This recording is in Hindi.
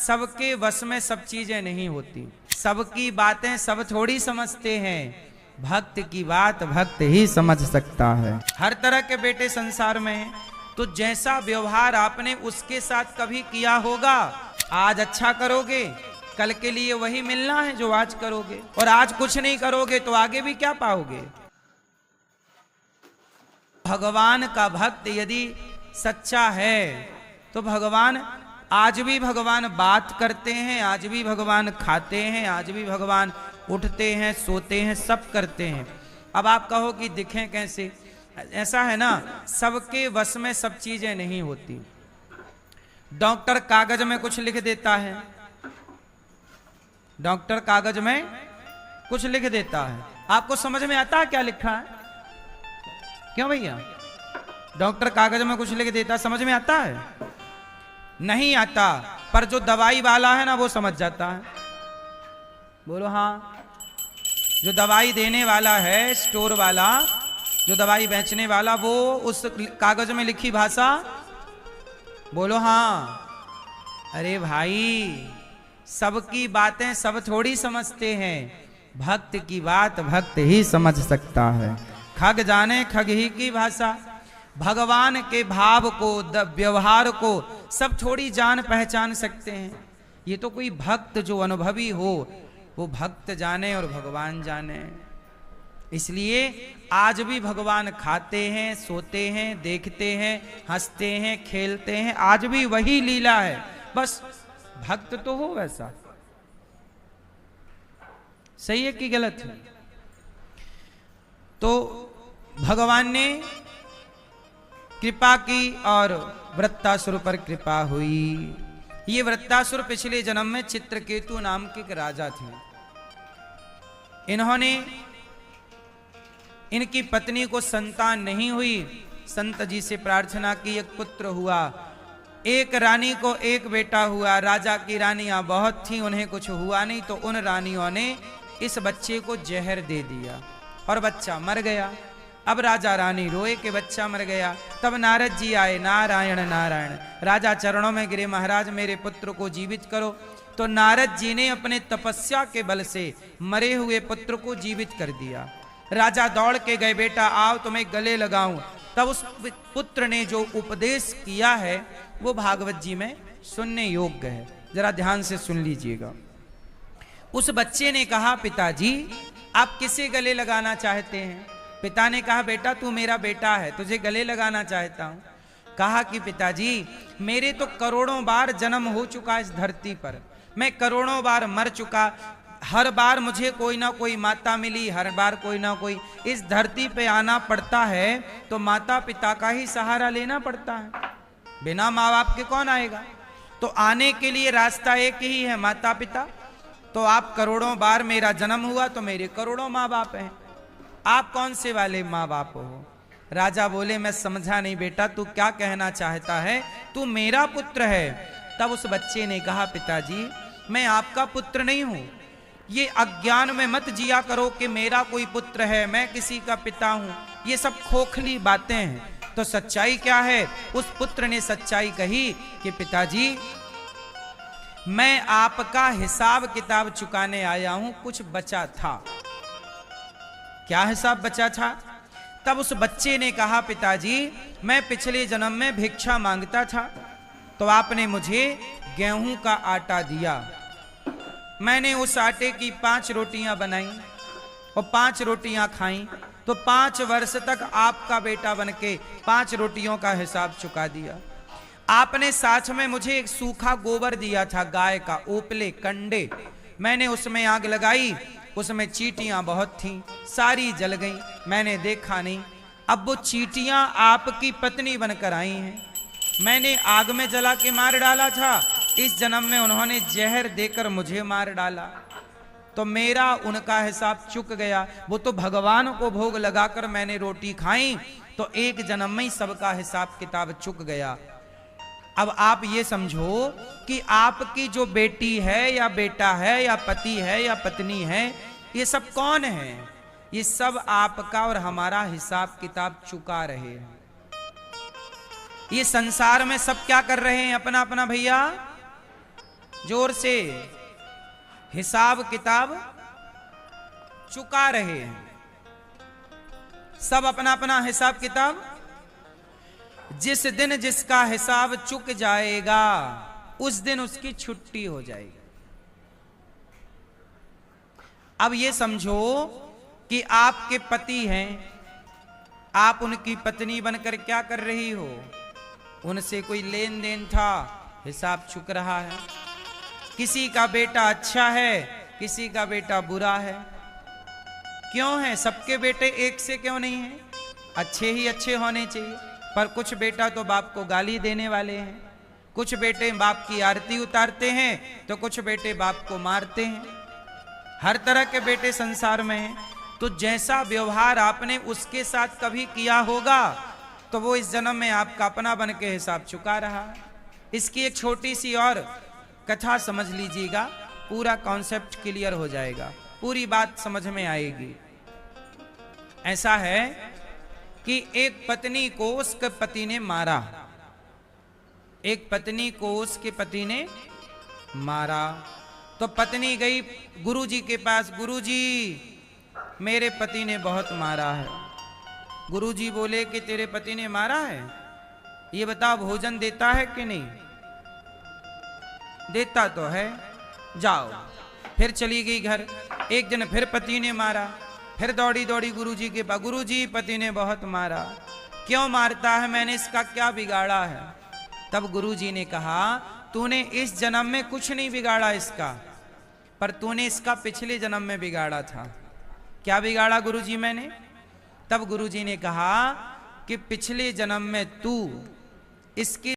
सबके वश में सब चीजें नहीं होती, सबकी बातें सब थोड़ी समझते हैं, भक्त की बात भक्त ही समझ सकता है। हर तरह के बेटे संसार में हैं, तो जैसा व्यवहार आपने उसके साथ कभी किया होगा, आज अच्छा करोगे कल के लिए वही मिलना है जो आज करोगे, और आज कुछ नहीं करोगे तो आगे भी क्या पाओगे। भगवान का भक्त यदि सच्चा है तो भगवान आज भी भगवान बात करते हैं, आज भी भगवान खाते हैं, आज भी भगवान उठते हैं, सोते हैं, सब करते हैं। अब आप कहो कि दिखें कैसे, ऐसा है ना, सबके वश में सब चीजें नहीं होती। डॉक्टर कागज में कुछ लिख देता है, डॉक्टर कागज में कुछ लिख देता है, आपको समझ में आता है क्या लिखा है? क्यों भैया, डॉक्टर कागज में कुछ लिख देता है, समझ में आता है? नहीं आता, पर जो दवाई वाला है ना वो समझ जाता है। बोलो हाँ, जो दवाई देने वाला है, स्टोर वाला, जो दवाई बेचने वाला, वो उस कागज में लिखी भाषा, बोलो हाँ। अरे भाई, सबकी बातें सब थोड़ी समझते हैं, भक्त की बात भक्त ही समझ सकता है। खग जाने खग ही की भाषा, भगवान के भाव को, व्यवहार को सब थोड़ी जान पहचान सकते हैं। ये तो कोई भक्त जो अनुभवी हो वो भक्त जाने और भगवान जाने। इसलिए आज भी भगवान खाते हैं, सोते हैं, देखते हैं, हंसते हैं, खेलते हैं, आज भी वही लीला है, बस भक्त तो हो वैसा। सही है कि गलत है? तो भगवान ने कृपा की और वृत्तासुर पर कृपा हुई। ये वृत्तासुर पिछले जन्म में चित्रकेतु नाम के एक राजा थे। इन्होंने, इनकी पत्नी को संतान नहीं हुई, संत जी से प्रार्थना की, एक पुत्र हुआ। एक रानी को एक बेटा हुआ। राजा की रानियां बहुत थी, उन्हें कुछ हुआ नहीं, तो उन रानियों ने इस बच्चे को जहर दे दिया और बच्चा मर गया। अब राजा रानी रोए कि बच्चा मर गया। तब नारद जी आए, नारायण नारायण, राजा चरणों में गिरे, महाराज मेरे पुत्र को जीवित करो। तो नारद जी ने अपने तपस्या के बल से मरे हुए पुत्र को जीवित कर दिया। राजा दौड़ के गए, बेटा आओ तुम्हें गले लगाऊं। तब उस पुत्र ने जो उपदेश किया है वो भागवत जी में सुनने योग्य है, जरा ध्यान से सुन लीजिएगा। उस बच्चे ने कहा, पिताजी आप किसे गले लगाना चाहते हैं? पिता ने कहा, बेटा तू मेरा बेटा है, तुझे गले लगाना चाहता हूं। कहा कि पिताजी मेरे तो करोड़ों बार जन्म हो चुका इस धरती पर, मैं करोड़ों बार मर चुका, हर बार मुझे कोई ना कोई माता मिली, हर बार कोई ना कोई, इस धरती पे आना पड़ता है तो माता पिता का ही सहारा लेना पड़ता है, बिना माँ बाप के कौन आएगा? तो आने के लिए रास्ता एक ही है, माता पिता। तो आप करोड़ों बार मेरा जन्म हुआ तो मेरे करोड़ों माँ बाप हैं, आप कौन से वाले माँ बाप हो? राजा बोले, मैं समझा नहीं बेटा, तू क्या कहना चाहता है? तू मेरा पुत्र है। तब उस बच्चे ने कहा, पिताजी मैं आपका पुत्र नहीं हूं, ये अज्ञान में मत जिया करो कि मेरा कोई पुत्र है, मैं किसी का पिता हूं, ये सब खोखली बातें हैं। तो सच्चाई क्या है? उस पुत्र ने सच्चाई कही कि पिताजी मैं आपका हिसाब किताब चुकाने आया हूं, कुछ बचा था। क्या हिसाब बचा था? तब उस बच्चे ने कहा, पिताजी मैं पिछले जन्म में भिक्षा मांगता था, तो आपने मुझे गेहूं का आटा दिया, मैंने उस आटे की 5 रोटियां बनाई और 5 रोटियां खाई, तो 5 वर्ष तक आपका बेटा बनके 5 रोटियों का हिसाब चुका दिया। आपने साथ में मुझे एक सूखा गोबर दिया था, गाय का, ओपले कंडे, मैंने उसमें आग लगाई, उसमें चींटियां बहुत थीं, सारी जल गईं, मैंने देखा नहीं। अब वो चींटियां आपकी पत्नी बनकर आई हैं, मैंने आग में जला के मार डाला था, इस जन्म में उन्होंने जहर देकर मुझे मार डाला, तो मेरा उनका हिसाब चुक गया। वो तो भगवान को भोग लगाकर मैंने रोटी खाई, तो एक जन्म में ही सबका हिसाब किताब चुक गया। अब आप ये समझो कि आपकी जो बेटी है या बेटा है या पति है या पत्नी है, ये सब कौन है? ये सब आपका और हमारा हिसाब किताब चुका रहे हैं। ये संसार में सब क्या कर रहे हैं? अपना अपना भैया जोर से हिसाब किताब चुका रहे हैं। सब अपना अपना हिसाब किताब, जिस दिन जिसका हिसाब चुक जाएगा उस दिन उसकी छुट्टी हो जाएगी। अब ये समझो कि आपके पति हैं, आप उनकी पत्नी बनकर क्या कर रही हो? उनसे कोई लेन देन था, हिसाब चुक रहा है। किसी का बेटा अच्छा है, किसी का बेटा बुरा है। क्यों है? सबके बेटे एक से क्यों नहीं है? अच्छे ही अच्छे होने चाहिए। पर कुछ बेटा तो बाप को गाली देने वाले हैं, कुछ बेटे बाप की आरती उतारते हैं, तो कुछ बेटे बाप को मारते हैं। हर तरह के बेटे संसार में हैं। तो जैसा व्यवहार आपने उसके साथ कभी किया होगा, तो वो इस जन्म में आपका अपना बन के हिसाब चुका रहा है। इसकी एक छोटी सी और कथा समझ लीजिएगा, पूरा कॉन्सेप्ट क्लियर हो जाएगा, पूरी बात समझ में आएगी। ऐसा है कि एक पत्नी को उसके पति ने मारा, एक पत्नी को उसके पति ने मारा। तो पत्नी गई गुरुजी के पास, गुरुजी मेरे पति ने बहुत मारा है। गुरुजी बोले कि तेरे पति ने मारा है, ये बता भोजन देता है कि नहीं? देता तो है, जाओ। फिर चली गई घर। एक दिन फिर पति ने मारा, फिर दौड़ी दौड़ी गुरुजी के पास, गुरुजी पति ने बहुत मारा, क्यों मारता है? मैंने इसका क्या बिगाड़ा है? तब गुरुजी ने कहा तूने इस जन्म में कुछ नहीं बिगाड़ा इसका, पर तूने इसका पिछले जन्म में बिगाड़ा था। क्या बिगाड़ा गुरुजी मैंने? तब गुरुजी ने कहा कि पिछले जन्म में तू इसके